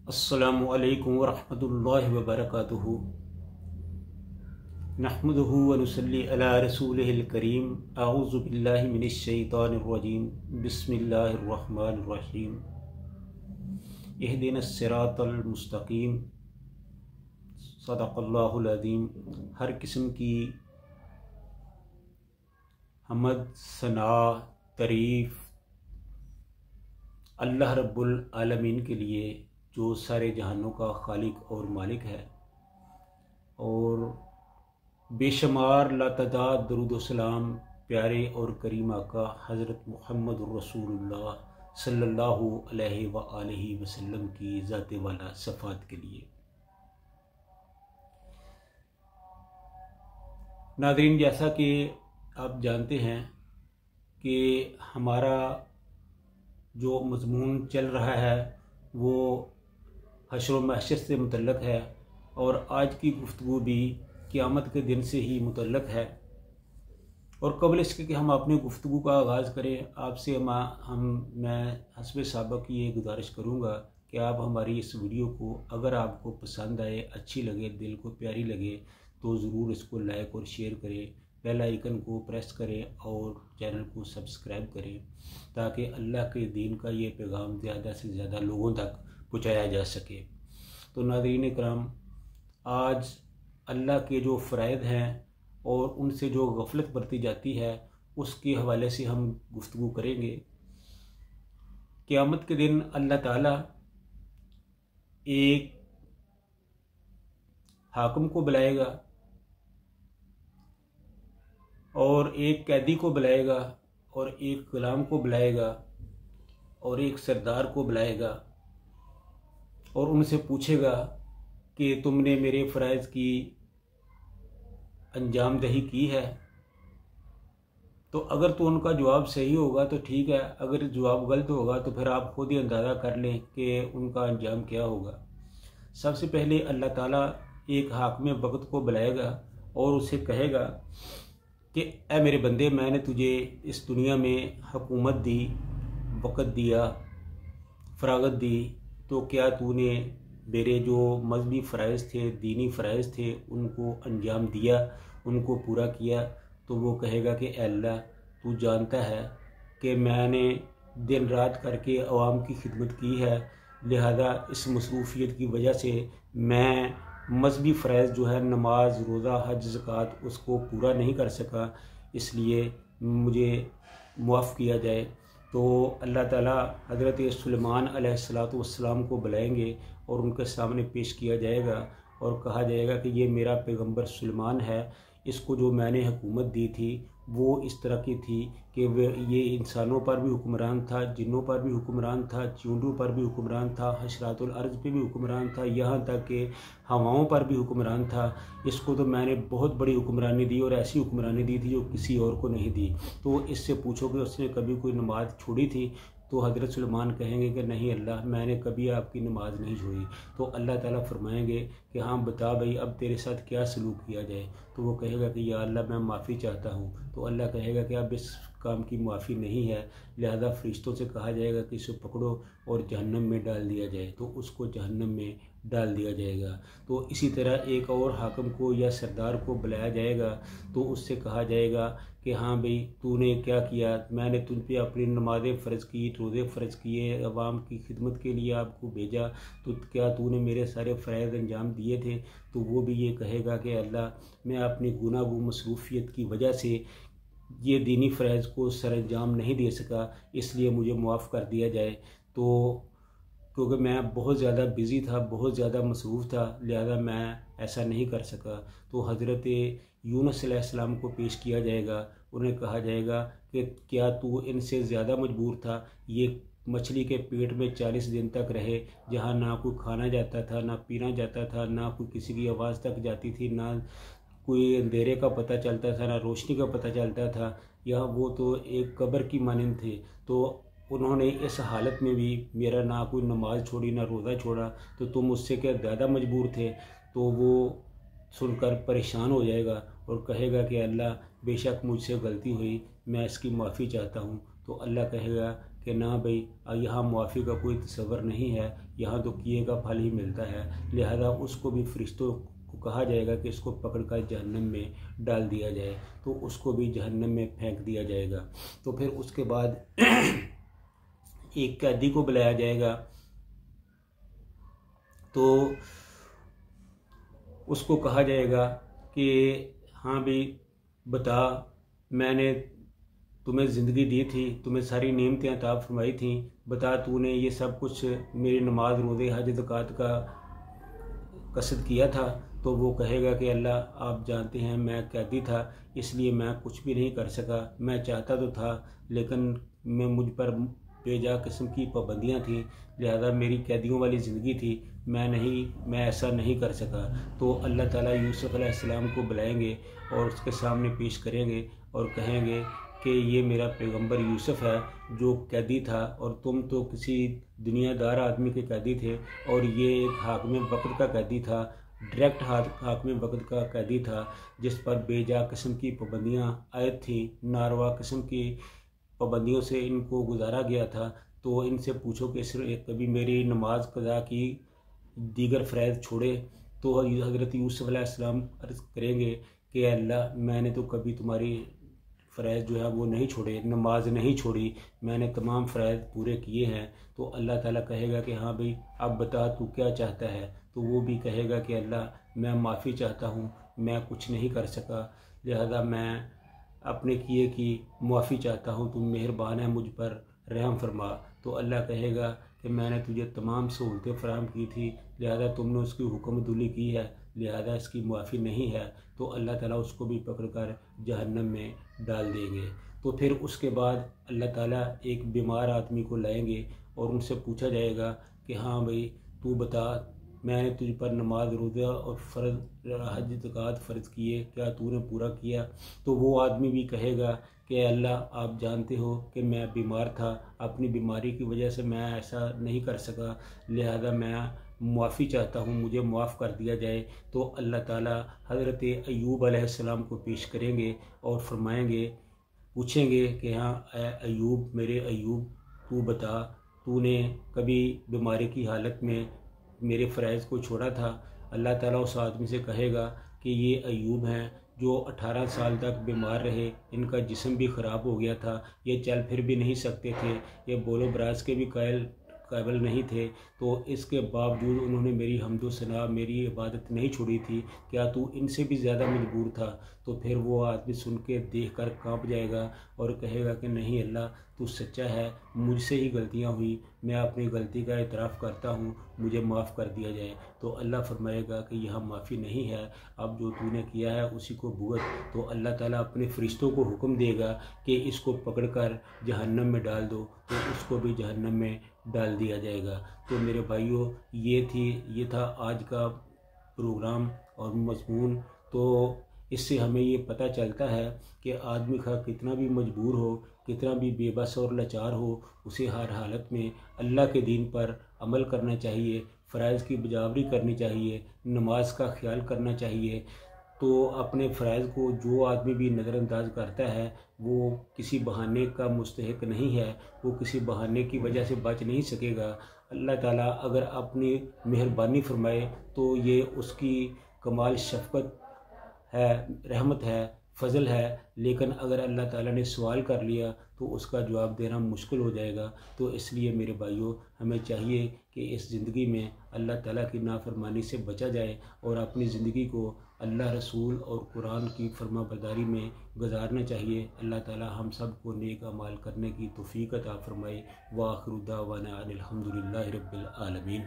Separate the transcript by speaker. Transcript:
Speaker 1: अस्सलामु अलैकुम वरहमतुल्लाहि वबरकातुहू। नहमदुहु व नुसल्ली अला रसूलिहिल करीम। अऊज़ु बिल्लाहि मिनश शैतानिर रजीम। बिस्मिल्लाहिर रहमानिर रहीम। इहदिनस सिरातल मुस्तकीम। सदक़ल्लाहुल अज़ीम। हर किस्म की हमद, सना, तारीफ़ अल्लाह रब्बुल आलमीन के लिए, जो सारे जहानों का खालिक और मालिक है, और बेशुमार लातदाद दरूद व सलाम प्यारे और करीम आका हज़रत मुहम्मदुर रसूलुल्लाह सल्लल्लाहु अलैहि व आलिहि वसल्लम की ज़ाते वाला सफ़ात के लिए। नाज़रीन, जैसा कि आप जानते हैं कि हमारा जो मज़मून चल रहा है वो हश्र व महशर से मुतल्लक़ है, और आज की गुफ्तगू भी क़यामत के दिन से ही मुतल्लक़ है। और क़ब्ल इसके कि हम अपनी गुफ्तगू का आगाज़ करें, आपसे मैं हस्ब साबक़ ये गुजारिश करूँगा कि आप हमारी इस वीडियो को, अगर आपको पसंद आए, अच्छी लगे, दिल को प्यारी लगे, तो ज़रूर इसको लाइक और शेयर करें, बेल आइकन को प्रेस करें और चैनल को सब्सक्राइब करें, ताकि अल्लाह के दीन का ये पैगाम ज़्यादा से ज़्यादा लोगों तक पहुँचाया जा सके। तो नाज़रीन कराम, आज अल्लाह के जो फ़राइज़ हैं और उनसे जो गफलत बरती जाती है, उसके हवाले से हम गुफ्तगू करेंगे। क़यामत के दिन अल्लाह ताला एक हाकिम को बुलाएगा, और एक कैदी को बुलाएगा, और एक गुलाम को बुलाएगा, और एक सरदार को बुलाएगा, और उनसे पूछेगा कि तुमने मेरे फ़राइज़ की अंजाम दही की है। तो अगर तो उनका जवाब सही होगा तो ठीक है, अगर जवाब गलत होगा तो फिर आप खुद ही अंदाज़ा कर लें कि उनका अंजाम क्या होगा। सबसे पहले अल्लाह ताला एक हाकिम वक्त को बुलाएगा और उसे कहेगा कि ऐ मेरे बंदे, मैंने तुझे इस दुनिया में हुकूमत दी, वक़्त दिया, फ़रागत दी, तो क्या तूने मेरे जो मज़हबी फ़राइज़ थे, दीनी फ़राइज़ थे, उनको अंजाम दिया, उनको पूरा किया? तो वो कहेगा कि अल्लाह, तू जानता है कि मैंने दिन रात करके अवाम की खिदमत की है, लिहाजा इस मसरूफ़ियत की वजह से मैं मज़हबी फ़राइज़ जो है, नमाज, रोज़ा, हज, ज़कात, उसको पूरा नहीं कर सका, इसलिए मुझे मुआफ़ किया जाए। तो अल्लाह ताला हज़रत सुलेमान अलैहिस्सलातु वस्सलाम को बुलाएंगे और उनके सामने पेश किया जाएगा और कहा जाएगा कि ये मेरा पैगंबर सुलेमान है, इसको जो मैंने हुकूमत दी थी वो इस तरह की थी कि ये इंसानों पर भी हुक्मरान था, जिन्नों पर भी हुक्मरान था, चूंडों पर भी हुक्मरान था, हशरातुल अर्ज़ पे भी हुक्मरान था, यहाँ तक कि हवाओं पर भी हुक्मरान था। इसको तो मैंने बहुत बड़ी हुक्मरानी दी, और ऐसी हुक्मरानी दी थी जो किसी और को नहीं दी। तो इससे पूछो कि उसने कभी कोई नमाज छोड़ी थी? तो हज़रत सुलेमान कहेंगे कि नहीं अल्लाह, मैंने कभी आपकी नमाज नहीं छोड़ी। तो अल्लाह ताला फरमाएंगे कि हाँ बता भाई, अब तेरे साथ क्या सलूक किया जाए? तो वो कहेगा कि या अल्लाह, मैं माफ़ी चाहता हूँ। तो अल्लाह कहेगा कि अब इस काम की माफ़ी नहीं है, लिहाजा फ़रिश्तों से कहा जाएगा कि इसे पकड़ो और जहन्नम में डाल दिया जाए। तो उसको जहन्नम में डाल दिया जाएगा। तो इसी तरह एक और हाकिम को या सरदार को बुलाया जाएगा, तो उससे कहा जाएगा कि हाँ भाई, तूने क्या किया? मैंने तुझ पे अपनी नमाज़ें फ़र्ज़ की, रोज़े फ़र्ज़ किए, अवाम की खिदमत के लिए आपको भेजा, तो क्या तूने मेरे सारे फ़राइज़ अंजाम दिए थे? तो वो भी ये कहेगा कि अल्लाह, मैं अपनी गुनाहगो मसरूफ़ियत की वजह से ये दीनी फ़राइज़ को सरअंजाम नहीं दे सका, इसलिए मुझे मुआफ़ कर दिया जाए। तो क्योंकि मैं बहुत ज़्यादा बिज़ी था, बहुत ज़्यादा मसरूफ़ था, लिहाजा मैं ऐसा नहीं कर सका। तो हज़रत यूनुस अलैहिस्सलाम को पेश किया जाएगा, उन्हें कहा जाएगा कि क्या तू इनसे ज़्यादा मजबूर था? ये मछली के पेट में 40 दिन तक रहे, जहाँ ना कोई खाना जाता था, ना पीना जाता था, ना कोई किसी की आवाज़ तक जाती थी, ना कोई अंधेरे का पता चलता था, ना रोशनी का पता चलता था। या वो तो एक कब्र की मानंद थे। तो उन्होंने इस हालत में भी मेरा ना कोई नमाज छोड़ी, ना रोज़ा छोड़ा, तो तुम उससे क्या ज़्यादा मजबूर थे? तो वो सुनकर परेशान हो जाएगा और कहेगा कि अल्लाह, बेशक मुझसे गलती हुई, मैं इसकी माफ़ी चाहता हूँ। तो अल्लाह कहेगा कि ना भाई यहाँ मुआफ़ी का कोई तसव्वुर नहीं है, यहाँ तो किए का फल ही मिलता है, लिहाजा उसको भी फरिश्तों को कहा जाएगा कि इसको पकड़कर जहन्नम में डाल दिया जाए, तो उसको भी जहन्नम में फेंक दिया जाएगा। तो फिर उसके बाद एक कैदी को बुलाया जाएगा, तो उसको कहा जाएगा कि हाँ भाई बता, मैंने तुम्हें ज़िंदगी दी थी, तुम्हें सारी नेमतें अता फरमाई थी, बता तूने ये सब कुछ मेरी नमाज रोज़े हज ज़कात का कसद किया था। तो वो कहेगा कि अल्लाह आप जानते हैं मैं कैदी था, इसलिए मैं कुछ भी नहीं कर सका, मैं चाहता तो था लेकिन मुझ पर बेजा किस्म की पाबंदियाँ थी, लिहाजा मेरी कैदियों वाली ज़िंदगी थी, मैं ऐसा नहीं कर सका। तो अल्लाह ताला यूसुफ अलैहिस्सलाम को बुलाएंगे और उसके सामने पेश करेंगे और कहेंगे कि ये मेरा पैगंबर यूसुफ है जो कैदी था, और तुम तो किसी दुनियादार आदमी के कैदी थे, और ये एक हाकिम वक्त का कैदी था, डायरेक्ट हाकिम वक्त का कैदी था, जिस पर बेजा किस्म की पाबंदियाँ आयत थी, नारवा किस्म की पाबंदियों से इनको गुजारा गया था। तो इनसे पूछो कि कभी मेरी नमाज कज़ा की दीगर फ़रज़ छोड़े। तो हज़रत यूसुफ अलैहिस्सलाम अर्ज़ करेंगे कि अल्लाह मैंने तो कभी तुम्हारी फ़रज़ जो है वो नहीं छोड़े, नमाज नहीं छोड़ी, मैंने तमाम फ़रज़ पूरे किए हैं। तो अल्लाह ताला कहेगा कि हाँ भाई अब बता तू क्या चाहता है। तो वो भी कहेगा कि अल्लाह मैं माफ़ी चाहता हूँ, मैं कुछ नहीं कर सका, लिहाजा मैं अपने किए की माफ़ी चाहता हूँ, तुम मेहरबान है, मुझ पर रहम फरमा। तो अल्लाह कहेगा कि मैंने तुझे तमाम सहूलतें फराहम की थी, लिहाजा तुमने उसकी हुक्मदुली की है, लिहाजा इसकी माफ़ी नहीं है। तो अल्लाह ताला उसको भी पकड़कर जहन्नम में डाल देंगे। तो फिर उसके बाद अल्लाह ताला एक बीमार आदमी को लाएंगे और उनसे पूछा जाएगा कि हाँ भाई तू बता, मैंने तुझ पर नमाज रोज़ा और फ़र्ज़ हज ज़कात फ़र्ज़ किए, क्या तूने पूरा किया। तो वो आदमी भी कहेगा कि अल्लाह आप जानते हो कि मैं बीमार था, अपनी बीमारी की वजह से मैं ऐसा नहीं कर सका, लिहाजा मैं माफ़ी चाहता हूँ, मुझे माफ़ कर दिया जाए। तो अल्लाह ताला हज़रत अय्यूब अलैहिस्सलाम को पेश करेंगे और फरमाएंगे, पूछेंगे कि हाँ अय्यूब, मेरे अय्यूब तू बता, तूने कभी बीमारी की हालत में मेरे फ़रज़ को छोड़ा था। अल्लाह ताला उस आदमी से कहेगा कि ये अय्यूब हैं जो 18 साल तक बीमार रहे, इनका जिस्म भी ख़राब हो गया था, ये चल फिर भी नहीं सकते थे, ये बोलो बराज के भी काबिल नहीं थे, तो इसके बावजूद उन्होंने मेरी हम्दो सना, मेरी इबादत नहीं छोड़ी थी, क्या तू इनसे भी ज़्यादा मजबूर था। तो फिर वो आदमी सुन के देख कर काँप जाएगा और कहेगा कि नहीं अल्लाह तू सच्चा है, मुझसे ही गलतियाँ हुई, मैं अपनी गलती का इतराफ़ करता हूँ, मुझे माफ़ कर दिया जाए। तो अल्लाह फरमाएगा कि यहाँ माफ़ी नहीं है, अब जो तूने किया है उसी को भुगत। तो अल्लाह ताला अपने फ़रिश्तों को हुक्म देगा कि इसको पकड़कर जहन्नम में डाल दो, तो उसको भी जहन्नम में डाल दिया जाएगा। तो मेरे भाइयों ये था आज का प्रोग्राम और मज़मून। तो इससे हमें ये पता चलता है कि आदमी का कितना भी मजबूर हो, कितना भी बेबस और लाचार हो, उसे हर हालत में अल्लाह के दीन पर अमल करना चाहिए, फ़रज़ की बजावरी करनी चाहिए, नमाज का ख्याल करना चाहिए। तो अपने फ़रज़ को जो आदमी भी नज़रअंदाज करता है वो किसी बहाने का मुस्तहिक नहीं है, वो किसी बहाने की वजह से बच नहीं सकेगा। अल्लाह ताला अगर अपनी मेहरबानी फरमाए तो ये उसकी कमाल शफ़क़त है, रहमत है, फ़ज़ल है, लेकिन अगर अल्लाह ताला ने सवाल कर लिया तो उसका जवाब देना मुश्किल हो जाएगा। तो इसलिए मेरे भाइयों हमें चाहिए कि इस ज़िंदगी में अल्लाह ताला की नाफरमानी से बचा जाए और अपनी ज़िंदगी को अल्लाह रसूल और कुरान की फरमाबरदारी में गुजारना चाहिए। अल्लाह ताला हम सब को नेक अमाल करने की तौफ़ीक़ अता फ़रमाए। व आखिरु दावाना अनिल हम्दुलिल्लाहि रब्बिल आलमीन।